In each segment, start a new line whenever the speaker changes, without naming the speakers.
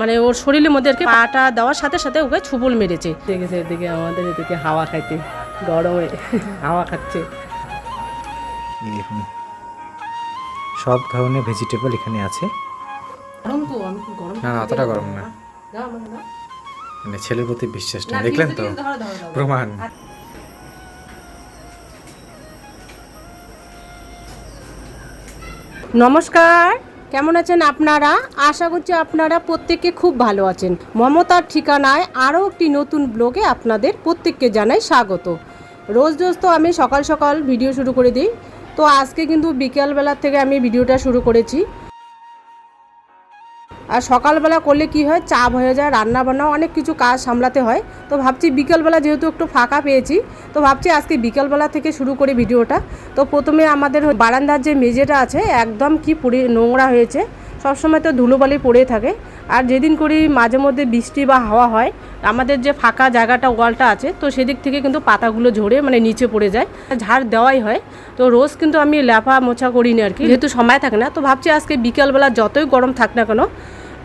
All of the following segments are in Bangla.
মানে ওর শরীরের মধ্যে আর কি পাটা দেওয়ার সাথে সাথে ওকে ছুবল মেরেছে। দেখেছে এদিকে আমাদের এদিকে হাওয়া খাইতে, গরমে হাওয়া খাচ্ছে।
সব ধরনের ভেজিটেবল এখানে আছে।
গরম তো, আমি খুব গরম
না অতটা গরম না, মানে ছেলের প্রতি বিশ্বাস নেই, দেখলেন তো প্রমাণ।
নমস্কার, কেমন আছেন আপনারা? আশা করছি আপনারা প্রত্যেকে খুব ভালো আছেন। মমতার ঠিকানায় আরও একটি নতুন ব্লগে আপনাদের প্রত্যেককে জানাই স্বাগত। রোজ রোজ তো আমি সকাল সকাল ভিডিও শুরু করে দিই, তো আজকে কিন্তু বিকেলবেলা থেকে আমি ভিডিওটা শুরু করেছি। আর সকালবেলা করলে কি হয়, চাপ হয়ে যায়, রান্না বান্না অনেক কিছু কাজ সামলাতে হয়। তো ভাবছি বিকেলবেলা যেহেতু একটু ফাঁকা পেয়েছি, তো ভাবছি আজকে বিকেলবেলা থেকে শুরু করি ভিডিওটা। তো প্রথমে আমাদের বারান্দার যে মেঝেটা আছে একদম কি নোংরা হয়েছে, সবসময় তো ধুলোবালি পড়ে থাকে। আর যেদিন করি মাঝে মধ্যে বৃষ্টি বা হাওয়া হয়, আমাদের যে ফাঁকা জায়গাটা ওয়ালটা আছে, তো সেদিক থেকে কিন্তু পাতাগুলো ঝরে মানে নিচে পড়ে যায়, ঝাড় দেওয়াই হয়। তো রোজ কিন্তু আমি লেপা মোছা করি না আর কি, যেহেতু সময় থাকে না। তো ভাবছি আজকে বিকেলবেলা যতই গরম থাক না কেন,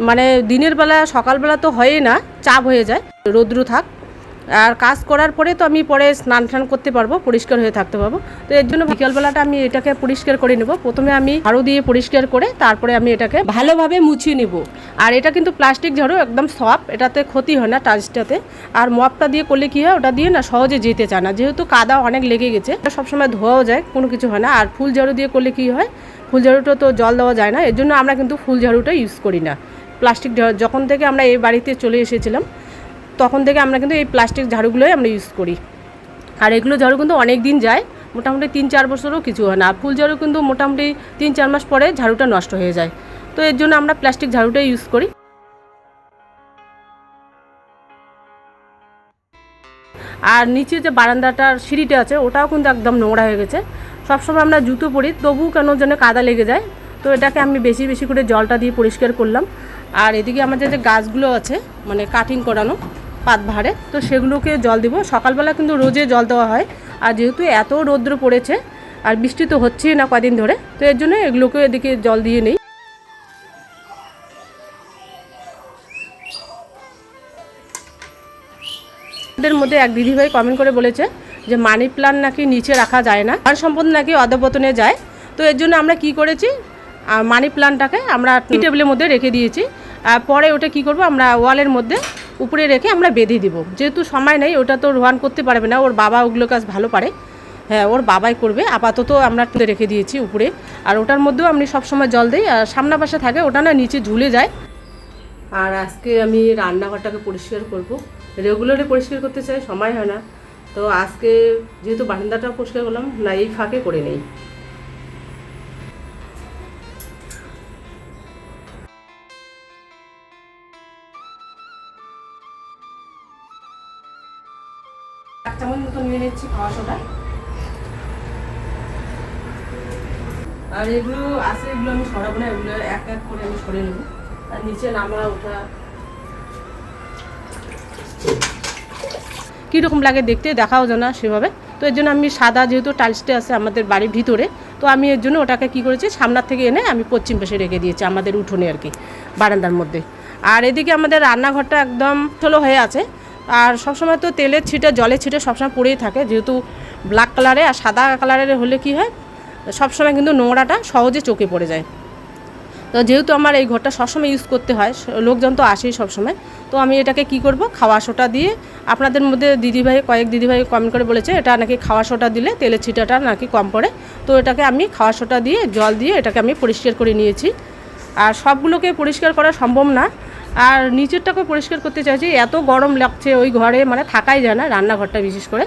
মানে দিনের বেলা সকালবেলা তো হয়ই না, চাপ হয়ে যায়, রৌদ্র থাক। আর কাজ করার পরে তো আমি পরে স্নান টান করতে পারবো, পরিষ্কার হয়ে থাকতে পারবো। তো এর জন্য বিকেলবেলাটা আমি এটাকে পরিষ্কার করে নেব। প্রথমে আমি ঝাড়ু দিয়ে পরিষ্কার করে তারপরে আমি এটাকে ভালোভাবে মুছিয়ে নেব। আর এটা কিন্তু প্লাস্টিক ঝাড়ু, একদম সফট, এটাতে ক্ষতি হয় না টাচটাতে। আর মপটা দিয়ে করলে কী হয়, ওটা দিয়ে না সহজে যেতে চায় না, যেহেতু কাদা অনেক লেগে গেছে, এটা সবসময় ধোয়াও যায়, কোনো কিছু হয় না। আর ফুল ঝাড়ু দিয়ে করলে কী হয়, ফুল ঝাড়ুটা তো জল দেওয়া যায় না, এর জন্য আমরা কিন্তু ফুল ঝাড়ুটা ইউজ করি না। প্লাস্টিক ঝাড়ু যখন থেকে আমরা এই বাড়িতে চলে এসেছিলাম, তখন থেকে আমরা কিন্তু এই প্লাস্টিক ঝাড়ুগুলোই আমরা ইউজ করি। আর এগুলো ঝাড়ু কিন্তু অনেক দিন যায়, মোটামুটি 3-4 বছরও কিছু হয় না। আর ফুল ঝাড়ু কিন্তু মোটামুটি 3-4 মাস পরে ঝাড়ুটা নষ্ট হয়ে যায়। তো এর জন্য আমরা প্লাস্টিক ঝাড়ুটাই ইউজ করি। আর নিচে যে বারান্দাটার সিঁড়িটা আছে, ওটাও কিন্তু একদম নোংরা হয়ে গেছে। সবসময় আমরা জুতো পরি, তবুও কেন যেন কাদা লেগে যায়। তো এটাকে আমি বেশি বেশি করে জলটা দিয়ে পরিষ্কার করলাম। আর এদিকে আমাদের যে গাছগুলো আছে, মানে কাটিং করানো পাত ভারে, তো সেগুলোকে জল দিব। সকালবেলা কিন্তু রোজে জল দেওয়া হয়। আর যেহেতু এত রৌদ্র পড়েছে আর বৃষ্টি তো হচ্ছেই না কদিন ধরে, তো এর জন্য এগুলোকে এদিকে জল দিয়ে নেই। এদের মধ্যে এক দিদিভাই কমেন্ট করে বলেছে যে মানি প্লান্ট নাকি নিচে রাখা যায় না, ধন সম্পদ নাকি অধঃপতনে যায়। তো এর জন্য আমরা কি করেছি, মানি প্লান্টটাকে আমরা টি টেবিলের মধ্যে রেখে দিয়েছি। আর পরে ওটা কি করব, আমরা ওয়ালের মধ্যে উপরে রেখে আমরা বেঁধে দিব। যেহেতু সময় নেই, ওটা তো রোয়ান করতে পারবে না, ওর বাবা ওগুলো কাজ ভালো পারে, হ্যাঁ ওর বাবাই করবে। আপাতত আমরা রেখে দিয়েছি উপরে। আর ওটার মধ্যেও আমি সবসময় জল দিই। আর সামনা পাশে থাকে, ওটা না নিচে ঝুলে যায়। আর আজকে আমি রান্নাঘরটাকে পরিষ্কার করব। রেগুলারে পরিষ্কার করতে চাই, সময় হয় না। তো আজকে যেহেতু বারান্দাটা পরিষ্কার করলাম না, এই ফাঁকে করে নেই। এক চামচ মতো নিয়ে নিচ্ছি খাওয়া সোডা। আর এগুলো আছে, এগুলো আমি সরাবো না, এগুলো এক এক করে আমি সরে নেব। আর নিচে নামা ওঠা কীরকম লাগে দেখতে, দেখাও যায় না সেভাবে। তো এর জন্য আমি সাদা, যেহেতু টাইলসটা আছে আমাদের বাড়ির ভিতরে, তো আমি এর জন্য ওটাকে কী করেছি, সামনার থেকে এনে আমি পশ্চিম পাশে রেখে দিয়েছি, আমাদের উঠোনে আর কি, বারান্দার মধ্যে। আর এদিকে আমাদের রান্নাঘরটা একদম ঠোলো হয়ে আছে। আর সবসময় তো তেলের ছিটে, জলের ছিটে সবসময় পড়েই থাকে, যেহেতু ব্ল্যাক কালারে আর সাদা কালারের হলে কি হয়, সবসময় কিন্তু নোংরাটা সহজে চোখে পড়ে যায়। তো যেহেতু আমার এই ঘরটা সবসময় ইউজ করতে হয়, লোকজন তো আসেই সবসময়, তো আমি এটাকে কি করব, খাওয়া সোটা দিয়ে, আপনাদের মধ্যে কয়েক দিদিভাই কমেন্ট করে বলেছে এটা নাকি খাওয়া সোটা দিলে তেলের ছিটাটা নাকি কম পড়ে। তো এটাকে আমি খাওয়া সোটা দিয়ে, জল দিয়ে এটাকে আমি পরিষ্কার করে নিয়েছি। আর সবগুলোকে পরিষ্কার করা সম্ভব না, আর নিচেরটাকে পরিষ্কার করতে চাইছি, এত গরম লাগছে ওই ঘরে, মানে থাকাই যায় না, রান্নাঘরটা বিশেষ করে।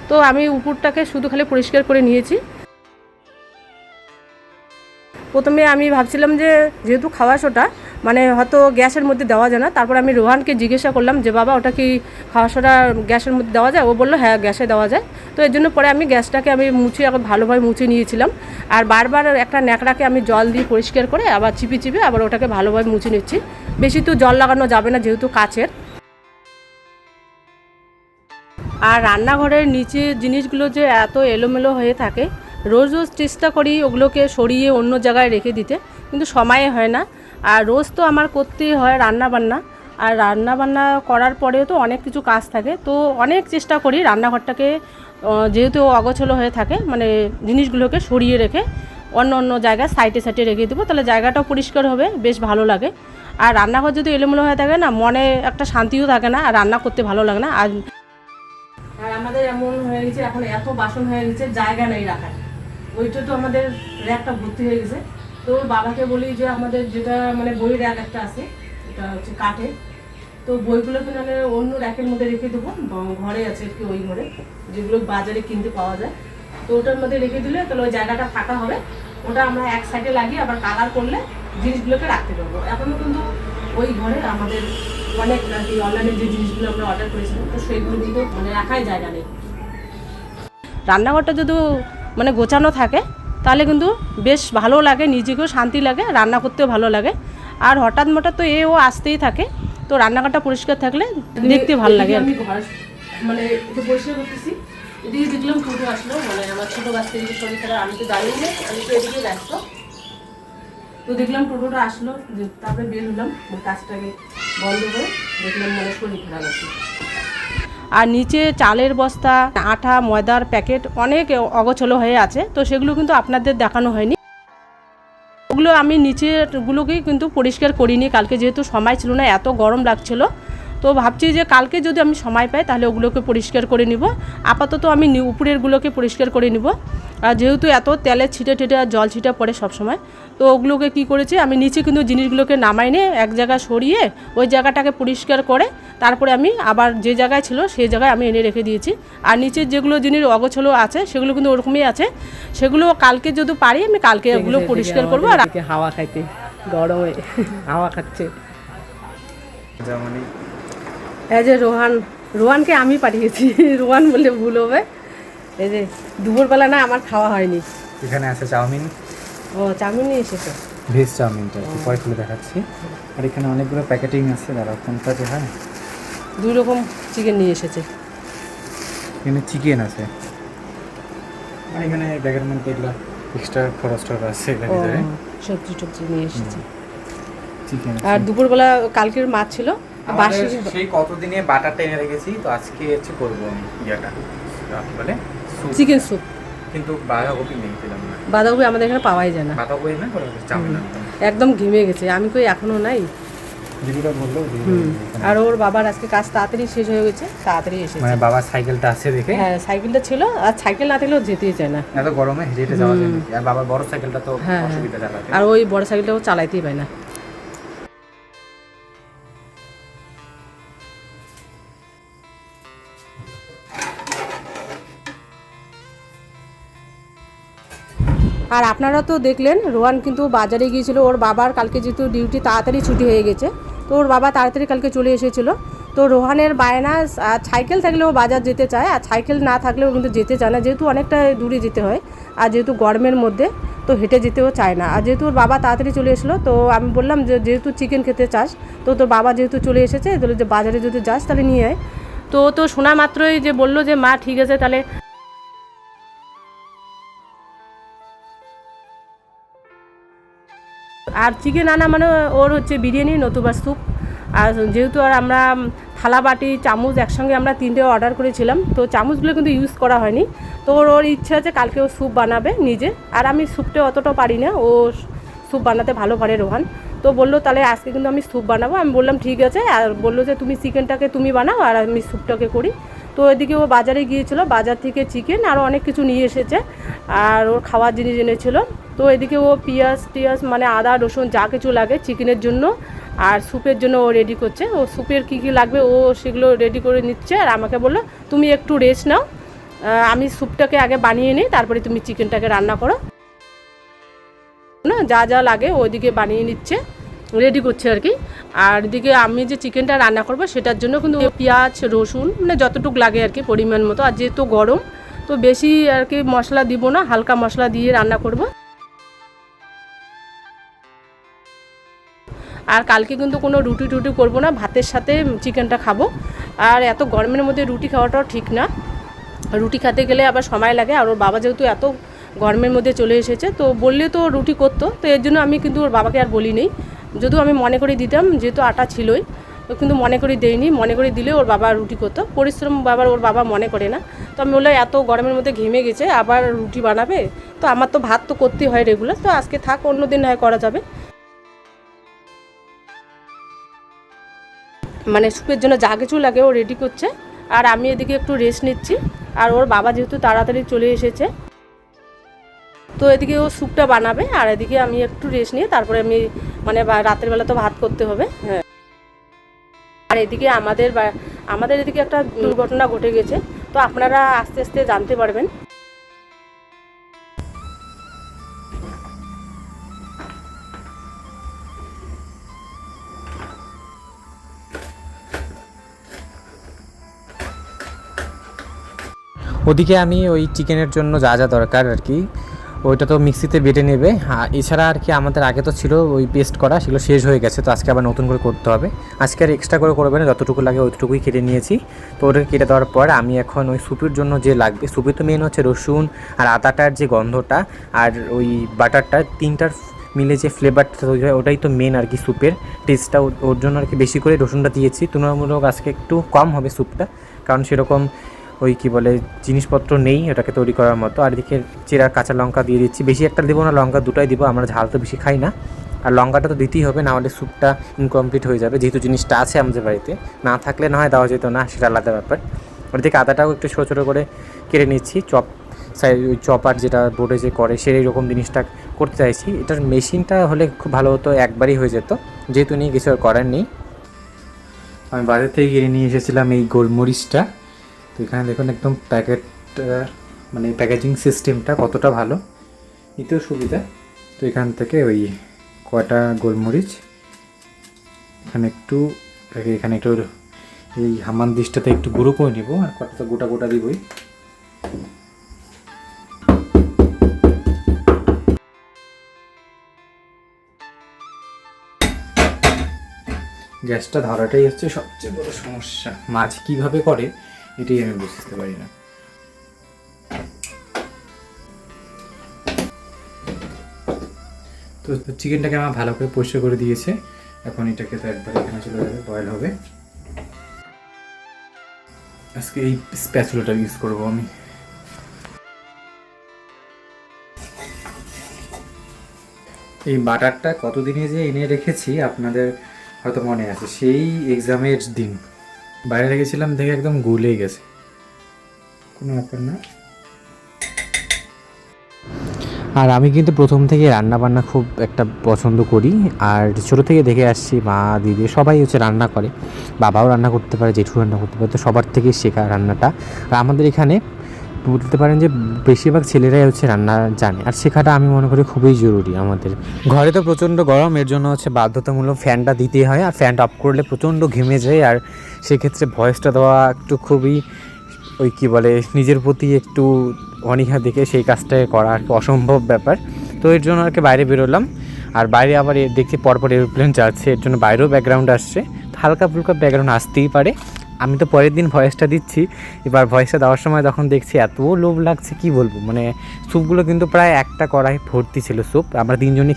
তো আমি উপরটাকে শুধু খালি পরিষ্কার করে নিয়েছি। প্রথমে আমি ভাবছিলাম যে যেহেতু খাওয়া সোটা মানে হয়তো গ্যাসের মধ্যে দেওয়া যায় না, তারপর আমি রোহানকে জিজ্ঞাসা করলাম যে বাবা ওটা কি খাওয়া সোটা গ্যাসের মধ্যে দেওয়া যায়? ও বললো হ্যাঁ গ্যাসে দেওয়া যায়। তো এর জন্য পরে আমি গ্যাসটাকে আমি মুছে আবার ভালোভাবে মুছে নিয়েছিলাম। আর বারবার একটা ন্যাকড়াকে আমি জল দিয়ে পরিষ্কার করে আবার চিপে চিপে আবার ওটাকে ভালোভাবে মুছে নিচ্ছি। বেশি তো জল লাগানো যাবে না, যেহেতু কাচের। আর রান্নাঘরের নিচে জিনিসগুলো যে এত এলোমেলো হয়ে থাকে, রোজ রোজ চেষ্টা করি ওগুলোকে সরিয়ে অন্য জায়গায় রেখে দিতে, কিন্তু সময়ে হয় না। আর রোজ তো আমার করতেই হয় রান্না বান্না, আর রান্না বান্না করার পরেও তো অনেক কিছু কাজ থাকে, তো অনেক চেষ্টা করি রান্নাঘরটাকে যেহেতু অগোছলো হয়ে থাকে মানে জিনিসগুলোকে সরিয়ে রেখে অন্য অন্য জায়গায় সাইডে সাইডে রেখে দেবো, তাহলে জায়গাটাও পরিষ্কার হবে, বেশ ভালো লাগে। আর রান্নাঘর যদি এলোমেলো হয়ে থাকে না, মনে একটা শান্তিও থাকে না, আর রান্না করতে ভালো লাগে না। আর আমাদের এমন হয়ে গেছে এখন, এত বাসন হয়ে গেছে, জায়গা নেই রাখার। ওইটা তো আমাদের র্যাকটা ভর্তি হয়ে গেছে। তো ওর বাবাকে বলি যে আমাদের যেটা মানে বই র্যাক একটা আছে, এটা হচ্ছে কাঠের, তো বইগুলোকে মানে অন্য র্যাকের মধ্যে রেখে দেবো, ঘরে আছে কি ওই ঘরে যেগুলো বাজারে কিনতে পাওয়া যায়, তো ওটার মধ্যে রেখে দিলে তাহলে ওই জায়গাটা ফাঁকা হবে। ওটা আমরা এক সাইডে লাগিয়ে আবার কালার করলে জিনিসগুলোকে রাখতে পারবো। এখনও কিন্তু ওই ঘরে আমাদের অনেক নাকি অনলাইনে যে জিনিসগুলো আমরা অর্ডার করেছিলাম, তো সেইগুলো কিন্তু মানে রাখাই জায়গা নেই। রান্নাঘরটা যদি মানে গোছানো থাকে তাহলে কিন্তু বেশ ভালো লাগে, নিজেকেও শান্তি লাগে, রান্না করতেও ভালো লাগে। আর হঠাৎ মঠাৎ তো ও আসতেই থাকে, তো রান্নাঘরটা পরিষ্কার থাকলে দেখতে ভালো লাগে। আমি ঘর মানে একটু পরিষ্কার করতেছি, এদিকে দেখলাম টোটো আসলো, মানে আমার ছোটো বাচ্চা এদিকে শরীর খারাপ, আমি তো দাঁড়িয়ে নেই, আমি তো এদিকে ব্যস্ত। তো দেখলাম টোটোটা আসলো, তারপরে বের হলাম, কাজটাকে বন্ধ করে দেখলাম মানে শরীর খারাপ আছে। আর নিচে চালের বস্তা, আটা, ময়দার প্যাকেট অনেক অগোছলো হয়ে আছে, তো সেগুলো কিন্তু আপনাদের দেখানো হয়নি। ওগুলো আমি নিচেরগুলোকেই কিন্তু পরিষ্কার করিনি কালকে, যেহেতু সময় ছিল না, এত গরম লাগছিল। তো ভাবছি যে কালকে যদি আমি সময় পাই তাহলে ওগুলোকে পরিষ্কার করে নিব। আপাতত আমি উপরেরগুলোকে পরিষ্কার করে নিব। আর যেহেতু এত তেলের ছিটে ছিটে আর জল ছিটা পড়ে সবসময়, তো ওগুলোকে কি করেছি আমি নিচে কিন্তু জিনিসগুলোকে নামাই নিয়ে এক জায়গায় সরিয়ে ওই জায়গাটাকে পরিষ্কার করে তারপরে আমি আবার যে জায়গায় ছিল সেই জায়গায় আমি এনে রেখে দিয়েছি। আর নিচের যেগুলো জিনিস অগোছলো আছে সেগুলো কিন্তু ওরকমই আছে, সেগুলো কালকে যদি পারি আমি কালকে ওগুলো পরিষ্কার করবো। আর
হাওয়া খাইতে গরমে হাওয়া খাচ্ছে।
এই যে রোহানকে আমি পাঠিয়েছি, রোহান বললে ভুল হবে। এই যে দুপুরবেলা না আমার খাওয়া হয়নি,
এখানে আছে চাউমিন।
ও চাউমিন নিয়ে এসেছে,
ভেজ চাউমিনটা পরে খুলে দেখাচ্ছি। আর এখানে অনেকগুলো প্যাকেটিং আছে, দাঁড়া কোনটা যে হয়,
2 রকম চিকেন নিয়ে এসেছে।
এখানে চিকেন আছে, আর এখানে ব্যাগের মধ্যে এগুলো এক্সট্রা খরচ আছে,
সবজি টবজি নিয়ে এসেছে।
চিকেন
আর দুপুরবেলা কালকের মাছ ছিল বাসি,
সেই কতদিনে বাটারটা এনে রেখেছি, তো আজকে হচ্ছে করবো আমি ইয়াটা কি বলে
চিকেন স্যুপ।
কিন্তু বাঁধাকপি নেই, পেলাম না।
বাঁধাকপি আমাদের এখানে পাওয়াই যায় না,
বাঁধাকপি না, চাউমিন
একদম ঘেমে গেছে। আমি কই এখনো নাই,
দিদিরা বললো।
আর ওর বাবার আজকে কাজ তাড়াতাড়ি শেষ হয়ে গেছে, তাড়াতাড়ি এসেছে।
মানে বাবার সাইকেলটা আছে দেখে,
হ্যাঁ সাইকেলটা ছিল, আর সাইকেল না থাকলেও যেতেই চায় না,
এত গরমে হেঁটে যাওয়া যায় নাকি। আর বাবার বড় সাইকেলটা তো অসুবিধা চালাতে,
আর ওই বড় সাইকেলটাও চালাইতেই পায় না। আর আপনারা তো দেখলেন রোহান কিন্তু বাজারে গিয়েছিল, ওর বাবার কালকে যেহেতু ডিউটি তাড়াতাড়ি ছুটি হয়ে গেছে, তো ওর বাবা তাড়াতাড়ি কালকে চলে এসেছিল। তো রোহানের বায়না সাইকেল থাকলেও বাজার যেতে চায়, আর সাইকেল না থাকলেও কিন্তু যেতে চায় না, যেহেতু অনেকটা দূরে যেতে হয়, আর যেহেতু গরমের মধ্যে তো হেঁটে যেতেও চায় না। আর যেহেতু ওর বাবা তাড়াতাড়ি চলে এসলো, তো আমি বললাম যে যেহেতু চিকেন খেতে চাস, তো তোর বাবা যেহেতু চলে এসেছে, তাহলে যে বাজারে যদি যাস তাহলে নিয়ে আয়। তো শোনা মাত্রই যে বললো যে মা ঠিক আছে তাহলে। আর চিকেন আনা মানে ওর হচ্ছে বিরিয়ানি নতুবা স্যুপ। আর যেহেতু আর আমরা থালা বাটি চামচ একসঙ্গে আমরা 3টে অর্ডার করেছিলাম, তো চামচগুলো কিন্তু ইউজ করা হয়নি। তো ওর ইচ্ছা আছে কালকে ও স্যুপ বানাবে নিজে, আর আমি স্যুপটা অতটা পারি না, ও স্যুপ বানাতে ভালো পারে রোহান। তো বললো তাহলে আজকে কিন্তু আমি স্যুপ বানাবো। আমি বললাম ঠিক আছে, আর বললো যে তুমি চিকেনটাকে তুমি বানাও আর আমি স্যুপটাকে করি। তো এদিকে ও বাজারে গিয়েছিলো, বাজার থেকে চিকেন আরও অনেক কিছু নিয়ে এসেছে, আর ওর খাওয়ার জিনিস এনেছিলো। তো এদিকে ও পেঁয়াজ মানে আদা রসুন যা কিছু লাগে চিকেনের জন্য আর স্যুপের জন্য ও রেডি করছে। ও স্যুপের কী কী লাগবে ও সেগুলো রেডি করে নিচ্ছে, আর আমাকে বললো তুমি একটু রেস্ট নাও, আমি স্যুপটাকে আগে বানিয়ে নিই, তারপরে তুমি চিকেনটাকে রান্না করো না, যা যা লাগে ওইদিকে বানিয়ে নিচ্ছে, রেডি করছে আর কি। আর এদিকে আমি যে চিকেনটা রান্না করবো সেটার জন্য কিন্তু পেঁয়াজ রসুন মানে যতটুকু লাগে আর কি পরিমাণ মতো, আর যেহেতু গরম তো বেশি আর কি মশলা দিব না, হালকা মশলা দিয়ে রান্না করব। আর কালকে কিন্তু কোনো রুটি টুটি করবো না, ভাতের সাথে চিকেনটা খাবো। আর এত গরমের মধ্যে রুটি খাওয়াটাও ঠিক না, রুটি খেতে গেলে আবার সময় লাগে। আর ওর বাবা যেহেতু এত গরমের মধ্যে চলে এসেছে, তো বললে তো রুটি করতো, তো এর জন্য আমি কিন্তু ওর বাবাকে আর বলি নেই, যদিও আমি মনে করে দিতাম যেহেতু আটা ছিলই। তো ও কিন্তু মনে করে দেয়নি, মনে করে দিলে ওর বাবা রুটি করতো, পরিশ্রম ওর বাবা মনে করে না। তো আমি বললাম এত গরমের মধ্যে ঘেমে গেছে আবার রুটি বানাবে, তো আমার তো ভাত তো করতেই হয় রেগুলার, তো আজকে থাক, অন্য দিন হয় করা যাবে। মানে স্যুপের জন্য যা কিছু লাগে ও রেডি করছে, আর আমি এদিকে একটু রেস্ট নিচ্ছি। আর ওর বাবা যেহেতু তাড়াতাড়ি চলে এসেছে, তো এদিকে ও স্যুপটা বানাবে, আর এদিকে আমি একটু রেস্ট নিয়ে তারপরে আমি মানে রাতের বেলা তো ভাত করতে হবে। হ্যাঁ, আর এদিকে আমাদের এদিকে একটা দুর্ঘটনা ঘটে গেছে, তো আপনারা আস্তে আস্তে জানতে পারবেন।
ওদিকে আমি ওই চিকেনের জন্য যা যা দরকার আর কি ওইটা তো মিক্সিতে বেটে নেবে। এছাড়া আর কি আমাদের আগে তো ছিল ওই পেস্ট করা, সেগুলো শেষ হয়ে গেছে, তো আজকে আবার নতুন করে করতে হবে। আজকে আর এক্সট্রা করে করবে না, যতটুকু লাগে ওইটুকুই কেটে নিয়েছি। তো ওটাকে কেটে দেওয়ার পর আমি এখন ওই স্যুপের জন্য যে লাগবে, স্যুপে তো মেন হচ্ছে রসুন আর আদাটার যে গন্ধটা আর ওই বাটারটা, তিনটার মিলে যে ফ্লেভারটা তৈরি হয় ওটাই তো মেন আর কি স্যুপের টেস্টটা। ওর জন্য আর কি বেশি করে রসুনটা দিয়েছি, তুলনামূলক আজকে একটু কম হবে স্যুপটা, কারণ সেরকম ওই কী বলে জিনিসপত্র নেই ওটাকে তৈরি করার মতো। আর এদিকে চেরা কাঁচা লঙ্কা দিয়ে দিচ্ছি, বেশি একটা দেবো না, লঙ্কা দুটাই দিব, আমরা ঝাল তো বেশি খাই না। আর লঙ্কাটা তো দিতেই হবে, না হলে স্যুপটা ইনকমপ্লিট হয়ে যাবে, যেহেতু জিনিসটা আছে আমাদের বাড়িতে, না থাকলে না হয় দেওয়া যেত না, সেটা আলাদা ব্যাপার। ওদিকে আদাটাও একটু ছোটো ছোটো করে কেটে নিচ্ছি, ওই চপার যেটা বোর্ডে যে করে সেই রকম জিনিসটা করতে চাইছি। এটার মেশিনটা হলে খুব ভালো হতো, একবারই হয়ে যেত, যেহেতু নিয়ে কিছু আর করার নেই। আমি বাজার থেকে কিনে নিয়ে এসেছিলাম এই গোলমরিচটা। তো এখানে দেখুন একদম মানে প্যাকেজিং সিস্টেমটা কতটা ভালো, নিতেও সুবিধা। তো এখান থেকে ওই কয়টা গোলমরিচ এখানে একটু এই হামান দিশটাতে একটু গুঁড়ো করে নেবো, আর কতটা তো গোটা গোটা দিবই। গ্যাসটা ধরাটাই হচ্ছে সবচেয়ে বড় সমস্যা, মাছ কীভাবে করে এটাই আমি বুঝতে পারি না। তো চিকেনটাকে আমার ভালো করে পরিষ্কার করে দিয়েছে, এখন এটাকে তো একবার এখানে চলে যাবে, বয়েল হবে। আজকে এই স্প্যাচুলাটা ইউজ করবো আমি। এই বাটারটা কতদিনে যে এনে রেখেছি আপনাদের হয়তো মনে আছে, সেই এক্সামের দিন বাইরে রেখেছিলাম, দেখে একদম গলে গেছে, কোনো ব্যাপার না। আর আমি কিন্তু প্রথম থেকে রান্নাবান্না খুব একটা পছন্দ করি, আর ছোটো থেকে দেখে আসছি মা দিদি সবাই হচ্ছে রান্না করে, বাবাও রান্না করতে পারে, জেঠু রান্না করতে পারে, তো সবার থেকে শেখা রান্নাটা। আর আমাদের এখানে বলতে পারেন যে বেশিরভাগ ছেলেরাই হচ্ছে রান্না জানে, আর শেখাটা আমি মনে করি খুবই জরুরি আমাদের। ঘরে তো প্রচণ্ড গরম, এর জন্য হচ্ছে বাধ্যতামূলক ফ্যানটা দিতেই হয়, আর ফ্যানটা অফ করলে প্রচণ্ড ঘেমে যায়, আর সেক্ষেত্রে ভয়েসটা দেওয়া একটু খুবই ওই কী বলে নিজের প্রতি একটু অনীহা দেখে সেই কাজটা করা আর কি অসম্ভব ব্যাপার। তো এর জন্য আর কি বাইরে বেরোলাম, আর বাইরে আবার দেখছি পরপর এরোপ্লেন যাচ্ছে, এর জন্য বাইরেও ব্যাকগ্রাউন্ড আসছে, হালকা ফুলকা ব্যাকগ্রাউন্ড আসতেই পারে। আমি তো পরের দিন ভয়েসটা দিচ্ছি, এবার ভয়েসটা দেওয়ার সময় তখন দেখছি এত লোভ লাগছে কি বলবো, মানে স্যুপগুলো কিন্তু প্রায় একটা কড়াই ভর্তি ছিল স্যুপ, আমরা তিনজনই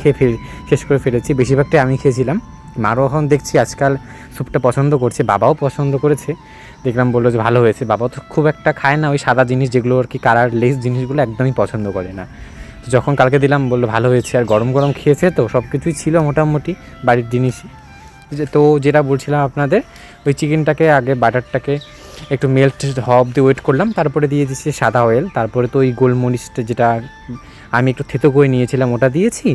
শেষ করে ফেলেছি, বেশিরভাগটাই আমি খেয়েছিলাম। মারও এখন দেখছি আজকাল স্যুপটা পছন্দ করছে, বাবাও পছন্দ করেছে, দেখলাম বললো যে ভালো হয়েছে। বাবা তো খুব একটা খায় না ওই সাদা জিনিস, যেগুলো আর কি কালার লেস জিনিসগুলো একদমই পছন্দ করে না। তো যখন কালকে দিলাম বললো ভালো হয়েছে, আর গরম গরম খেয়েছে, তো সব কিছুই ছিল মোটামুটি বাড়ির জিনিসই। তো যেটা বলছিলাম আপনাদের, ওই চিকেনটাকে আগে বাটারটাকে একটু মেল্ট হওয়া অবধি ওয়েট করলাম, তারপরে দিয়ে দিচ্ছি সাদা অয়েল, তারপরে তো ওই গোলমরিচটা যেটা আমি একটু থেতো করে নিয়েছিলাম ওটা দিয়েছি,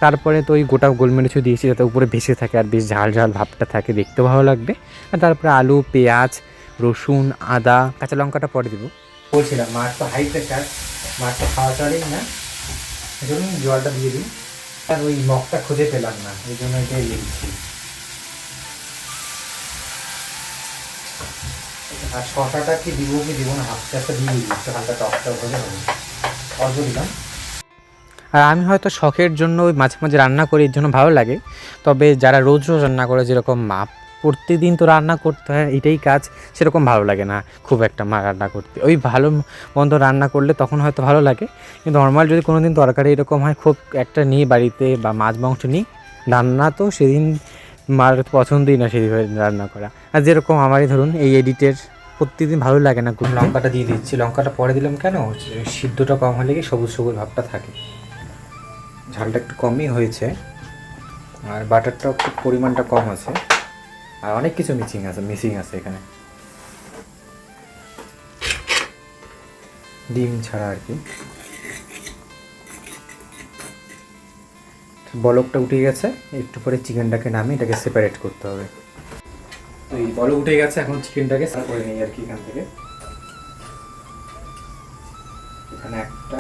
তারপরে তো ওই গোটা গোলমরিচও দিয়েছি যাতে উপরে ভেসে থাকে আর বেশ ঝাল ঝাল ভাবটা থাকে, দেখতেও ভালো লাগবে। আর তারপরে আলু, পেঁয়াজ, রসুন, আদা, কাঁচা লঙ্কাটা পরে দেবো। বলছিলাম মাছ তো হাই প্রেশার, মাছটা খাওয়া চলেই না, এই জন্য জলটা দিয়ে দিই, আর ওই মগটা খুঁজে পেলাম না, এই জন্য এটাই লিখছি। আর শসাটা কি দিব না, হাফটা দিয়ে দিই, একটু হালকা টকটা হলে হবে, অল্প দিলাম। আর আমি হয়তো শখের জন্য ওই মাঝে মাঝে রান্না করি, এর জন্য ভালো লাগে, তবে যারা রোজ রোজ রান্না করে, যেরকম মা প্রতিদিন তো রান্না করতে হয় এটাই কাজ, সেরকম ভালো লাগে না খুব একটা মা রান্না করতে। ওই ভালো মন্দ রান্না করলে তখন হয়তো ভালো লাগে, কিন্তু নর্মাল যদি কোনো দিন তরকারি এরকম হয় খুব একটা নিই বাড়িতে বা মাছ মাংস নিই, রান্না তো সেদিন মার পছন্দই না সেইভাবে রান্না করা। আর যেরকম আমারই ধরুন এই এডিটের প্রত্যেকদিন ভালো লাগে না। লঙ্কাটা দিয়ে দিচ্ছি, লঙ্কাটা পরে দিলাম কেন, সিদ্ধটা কম হলে কি সবুজ সবুজ ভাবটা থাকে। ঝালটা একটু কমই হয়েছে, আর বাটারটাও একটু পরিমাণটা কম আছে, আর অনেক কিছু মিসিং আছে এখানে, ডিম ছাড়া আর কি। বলকটা উঠে গেছে, একটু পরে চিকেনটাকে নামিয়ে এটাকে সেপারেট করতে হবে। তো এই বলক উঠে গেছে, এখন চিকেনটাকে সার্ভ করে নিই আর কি। এখান থেকে এখানে একটা,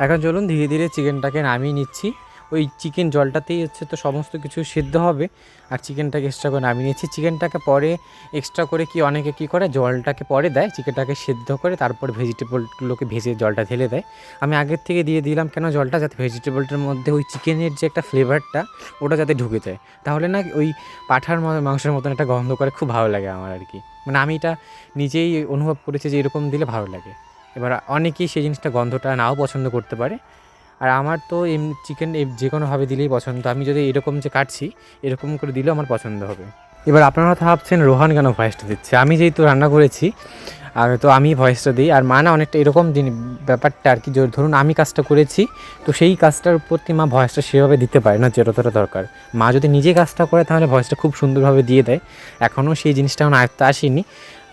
এখন চলুন ধীরে ধীরে চিকেনটাকে নামিয়ে নিচ্ছি। ওই চিকেন জলটাতেই হচ্ছে তো সমস্ত কিছু সিদ্ধ হবে, আর চিকেনটাকে এক্সট্রা করে নামিয়ে নিচ্ছি। চিকেনটাকে পরে এক্সট্রা করে কি অনেকে কী করে, জলটাকে পরে দেয়, চিকেনটাকে সিদ্ধ করে তারপর ভেজিটেবলগুলোকে ভেজে জলটা ঢেলে দেয়। আমি আগের থেকে দিয়ে দিলাম কেন জলটা, যাতে ভেজিটেবলটার মধ্যে ওই চিকেনের যে একটা ফ্লেভারটা ওটা যাতে ঢুকে যায়, তাহলে না ওই পাঁঠার মাংসের মতন একটা গন্ধ করে, খুব ভালো লাগে আমার আর কি। মানে আমি এটা নিজেই অনুভব করেছি যে এরকম দিলে ভালো লাগে। এবার অনেকেই সেই জিনিসটা গন্ধটা নাও পছন্দ করতে পারে, আর আমার তো চিকেন যে কোনোভাবে দিলেই পছন্দ। আমি যদি এরকম যে কাটছি এরকম করে দিলেও আমার পছন্দ হবে। এবার আপনারা হয়তো ভাবছেন রোহান কেন ভয়েসটা দিচ্ছে, আমি যেহেতু রান্না করেছি তো আমি ভয়েসটা দিই। আর মা না অনেকটা এরকম ব্যাপারটা আর কি, ধরুন আমি কাজটা করেছি তো সেই কাজটার প্রতি মা ভয়েসটা সেভাবে দিতে পারে না যতটা দরকার। মা যদি নিজে কাজটা করে তাহলে ভয়েসটা খুব সুন্দরভাবে দিয়ে দেয়। এখনও সেই জিনিসটা আমার আয়ত্তে আসেনি,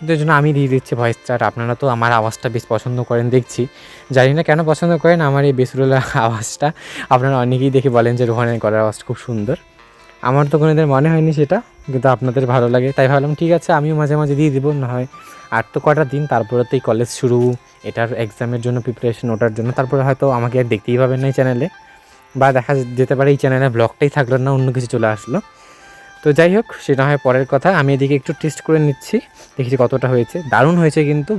তো জন্য আমি দিয়ে দিচ্ছি ভয়েসটা। আর আপনারা তো আমার আওয়াজটা বেশ পছন্দ করেন দেখছি, জানি না কেন পছন্দ করেন আমার এই বেসুরোলা আওয়াজটা। আপনারা অনেকেই দেখে বলেন যে রোহানের গলার আওয়াজটা খুব সুন্দর। আমার তো কোনোদিন মনে হয়নি সেটা, কিন্তু আপনাদের ভালো লাগে তাই ভাবলাম ঠিক আছে আমিও মাঝে মাঝে দিয়ে দেবো। না হয় আর তো কটা দিন, তারপরে তো এই কলেজ শুরু, এটার এক্সামের জন্য প্রিপারেশন, ওটার জন্য তারপরে হয়তো আমাকে আর দেখতেই পাবেন না এই চ্যানেলে, বা দেখা যেতে পারে এই চ্যানেলে ব্লগটাই থাকলো না, অন্য কিছু চলে আসলো। তো যাই হোক, সেটা হয় পরের কথা। আমি এদিকে একটু টেস্ট করে নিচ্ছি, দেখছি কতটা হয়েছে। দারুণ হয়েছে কিন্তু,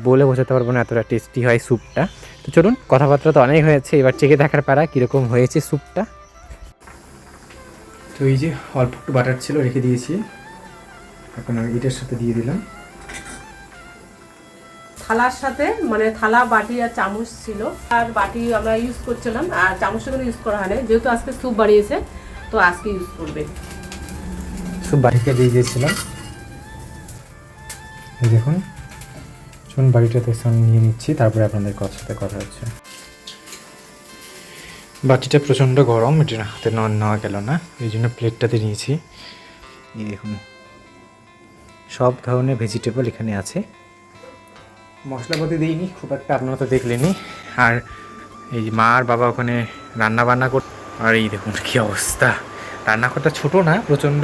বলে বোঝাতে পারবো না এতটা টেস্টি হয় স্যুপটা। তো চলুন, কথাবার্তা তো অনেক হয়েছে, এবার চেখে দেখার পারা কীরকম হয়েছে স্যুপটা। তো এই যে অল্প একটু বাটার ছিল রেখে দিয়েছি, এখন আমি এটার সাথে দিয়ে দিলাম।
থালার সাথে মানে থালা, বাটি আর চামচ ছিল, আর বাটি আমরা ইউজ করছিলাম, আর চামচটা কিন্তু ইউজ করা হয় না, যেহেতু আজকে স্যুপ বানিয়েছে তো আজকে ইউজ করবে।
স্যুপ বাটিটা দিয়ে দিয়েছিলাম, এই দেখুন। চলুন বাটিটাতে নিয়ে নিচ্ছি, তারপরে আপনাদের সাথে কথা হচ্ছে। বাটিটা প্রচণ্ড গরম, এটা হাতে নেওয়া গেল না, এই জন্য প্লেটটাতে নিয়েছি। এই দেখুন সব ধরনের ভেজিটেবল এখানে আছে, মশলাপাতি দিইনি খুব একটা, আপনারা তো দেখলেনই। আর এই মা আর বাবা ওখানে রান্না বান্না আর এই দেখুন কী অবস্থা। রান্নাঘরটা ছোটো না, প্রচণ্ড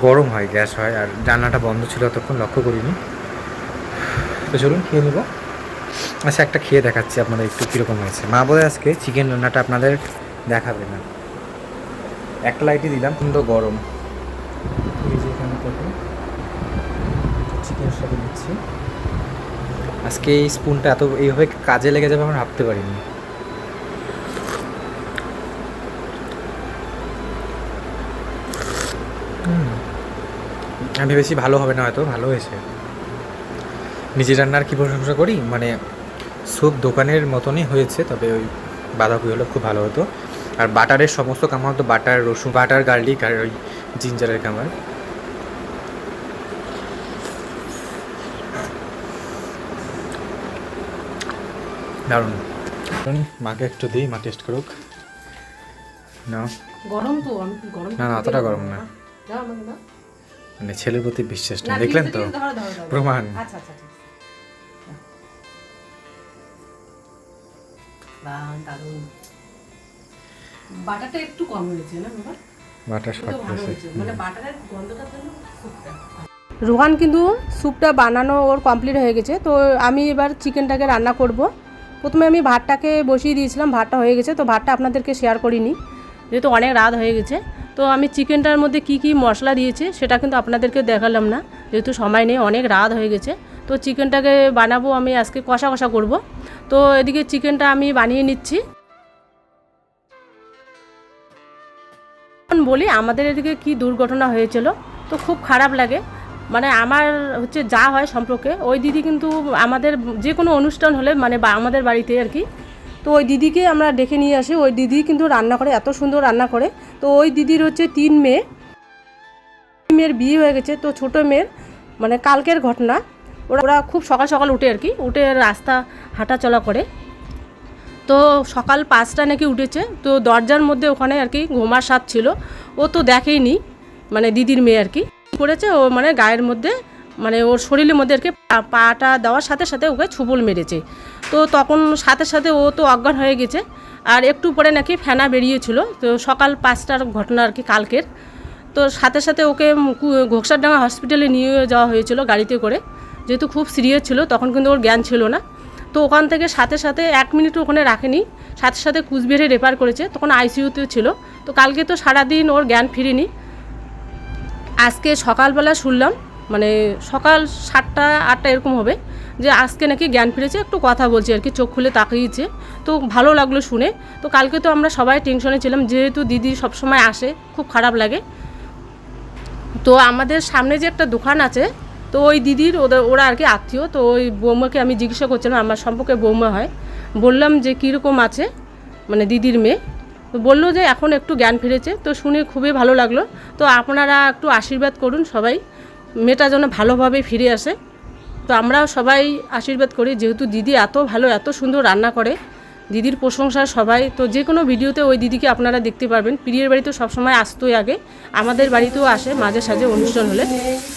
গরম হয়, গ্যাস হয়, আর জানলাটা বন্ধ ছিল ততক্ষণ লক্ষ্য করিনি। তো চলুন খেয়ে নেবো। আচ্ছা, একটা খেয়ে দেখাচ্ছি আপনাদের একটু কীরকম হয়েছে। মা বলে আজকে চিকেন রান্নাটা আপনাদের দেখাবে না, একটা লাইটই দিলাম, কিন্তু গরম। এই যে এখানে চিকেনের সাথে দিচ্ছি। আজকে এই স্পুনটা এত এইভাবে কাজে লেগে যাবে আমরা ভাবতে পারিনি। আমি ভেবেছি ভালো হবে না, হয়তো ভালো হয়েছে। নিজের রান্নার কী প্রশংসা করি, মানে স্যুপ দোকানের মতনই হয়েছে, তবে ওই বাঁধাকপি হলো খুব ভালো হতো। আর বাটারের সমস্ত কামাল তো বাটার, রসুন, বাটার, গার্লিক আর ওই জিঞ্জারের কামাল। দারুণ। মাকে একটু দিই, মা টেস্ট করুক। না
গরম তো, আমি গরম
না না অতটা গরম না,
দাও আমাকে দাও।
মানে ছেলের প্রতি বিশ্বাস না, দেখলেন তো
ধরো।
প্রমাণ।
আচ্ছা আচ্ছা ঠিক আছে। দারুণ। বাটারটা একটু কম হয়েছে না বাবা?
বাটার শর্ট হয়েছে,
মানে বাটারের গন্ধটার জন্য স্যুপটা। রোহান কিন্তু স্যুপটা বানানো ওর কমপ্লিট হয়ে গেছে, তো আমি এবার চিকেনটাকে রান্না করব। প্রথমে আমি ভাতটাকে বসিয়ে দিয়েছিলাম, ভাতটা হয়ে গেছে, তো ভাতটা আপনাদেরকে শেয়ার করিনি যেহেতু অনেক রাত হয়ে গেছে। তো আমি চিকেনটার মধ্যে কি কি মশলা দিয়েছি সেটা কিন্তু আপনাদেরকে দেখালাম না, যেহেতু সময় নেই, অনেক রাত হয়ে গেছে। তো চিকেনটাকে বানাবো আমি আজকে, কষা কষা করব। তো এদিকে চিকেনটা আমি বানিয়ে নিচ্ছি। বলি আমাদের এদিকে কি দুর্ঘটনা হয়েছিল, তো খুব খারাপ লাগে। মানে আমার হচ্ছে যা হয় সম্পর্কে ওই দিদি কিন্তু আমাদের যে কোনো অনুষ্ঠান হলে মানে আমাদের বাড়িতে আর কি, তো ওই দিদিকে আমরা ডেকে নিয়ে আসি। ওই দিদি কিন্তু রান্না করে, এত সুন্দর রান্না করে। তো ওই দিদির হচ্ছে 3 মেয়ের বিয়ে হয়ে গেছে। তো ছোটো মেয়ের মানে কালকের ঘটনা, ওরা খুব সকাল সকাল উঠে আর কি, উঠে রাস্তা হাঁটা চলা করে। তো সকাল 5টা নাকি উঠেছে। তো দরজার মধ্যে ওখানে আর কি ঘুমার সাপ ছিল, ও তো দেখেইনি, মানে দিদির মেয়ে আর কি করেছে, ও মানে গায়ের মধ্যে মানে ওর শরীরের মধ্যে আর কি পাটা দেওয়ার সাথে সাথে ওকে ছুবল মেরেছে। তো তখন সাথে সাথে ও তো অজ্ঞান হয়ে গেছে। আর একটু পরে নাকি ফেনা বেরিয়েছিল। তো সকাল 5টার ঘটনা আর কি কালকের। তো সাথে সাথে ওকে ঘোকসারডাঙ্গা হসপিটালে নিয়ে যাওয়া হয়েছিল গাড়িতে করে, যেহেতু খুব সিরিয়াস ছিল, তখন কিন্তু ওর জ্ঞান ছিল না। তো ওখান থেকে সাথে সাথে 1 মিনিটও ওখানে রাখেনি, সাথে সাথে কুচবিহারে রেফার করেছে, তখন আইসিইউতে ছিল। তো কালকে তো সারাদিন ওর জ্ঞান ফিরেনি। আজকে সকালবেলা শুনলাম, মানে সকাল 7টা 8টা এরকম হবে, যে আজকে নাকি জ্ঞান ফিরেছে, একটু কথা বলছে আর কি, চোখ খুলে তাকিয়েছে। তো ভালো লাগলো শুনে। তো কালকে তো আমরা সবাই টেনশনে ছিলাম, যেহেতু দিদি সবসময় আসে, খুব খারাপ লাগে। তো আমাদের সামনে যে একটা দোকান আছে, তো ওই দিদির ওরা আর কি আত্মীয়। তো ওই বৌমাকে আমি জিজ্ঞাসা করছিলাম, আমার সম্পর্কে বৌমা হয়, বললাম যে কীরকম আছে মানে দিদির মেয়ে। তো বললো যে এখন একটু জ্ঞান ফিরেছে। তো শুনে খুবই ভালো লাগলো। তো আপনারা একটু আশীর্বাদ করুন সবাই, মেয়েটা যেন ভালোভাবে ফিরে আসে। তো আমরাও সবাই আশীর্বাদ করি, যেহেতু দিদি এত ভালো, এত সুন্দর রান্না করে, দিদির প্রশংসা সবাই। তো যে কোনো ভিডিওতে ওই দিদিকে আপনারা দেখতে পারবেন। প্রিয়ের বাড়িতে সবসময় আসতোই আগে, আমাদের বাড়িতেও আসে মাঝে সাঝে অনুষ্ঠান হলে।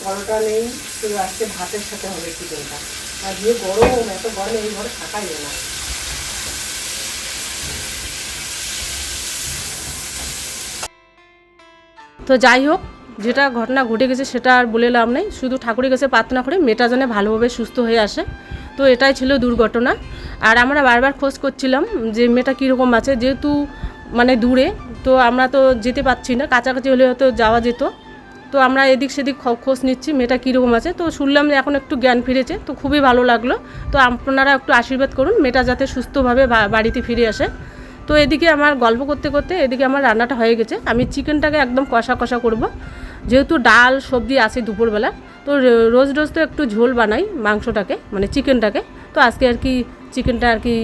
পরোটা নেই, তো আজকে ভাতের সাথে হবে চিকেনটা। আর যে গরম, এত গরমে এই ঘরে থাকাই যায় না। তো যাই হোক, যেটা ঘটনা ঘটে গেছে সেটা আর বলে লাভ নেই, শুধু ঠাকুরের কাছে প্রার্থনা করে মেয়েটা যেন ভালোভাবে সুস্থ হয়ে আসে। তো এটাই ছিল দুর্ঘটনা। আর আমরা বারবার খোঁজ করছিলাম যে মেয়েটা কীরকম আছে, যেহেতু মানে দূরে, তো আমরা তো যেতে পারছি না, কাছাকাছি হলে হয়তো যাওয়া যেত। তো আমরা এদিক সেদিক খোঁজ নিচ্ছি মেয়েটা কীরকম আছে। তো শুনলাম যে এখন একটু জ্ঞান ফিরেছে, তো খুবই ভালো লাগলো। তো আপনারা একটু আশীর্বাদ করুন মেয়েটা যাতে সুস্থভাবে বাড়িতে ফিরে আসে। তো এদিকে আমার গল্প করতে করতে এদিকে আমার রান্নাটা হয়ে গেছে। আমি চিকেনটাকে একদম কষা কষা করব, যেহেতু ডাল সবজি আছে দুপুরবেলা। তো রোজ রোজ তো একটু ঝোল বানাই মাংসটাকে, মানে চিকেনটাকে। তো আজকে আর কি চিকেনটা আর কি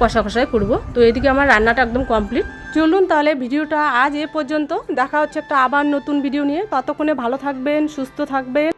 কষা কষাই করব। তো এদিকে আমার রান্নাটা একদম কমপ্লিট। চলুন তাহলে ভিডিওটা আজ এ পর্যন্ত, দেখা হচ্ছে একটা আবার নতুন ভিডিও নিয়ে। ততক্ষণে ভালো থাকবেন, সুস্থ থাকবেন।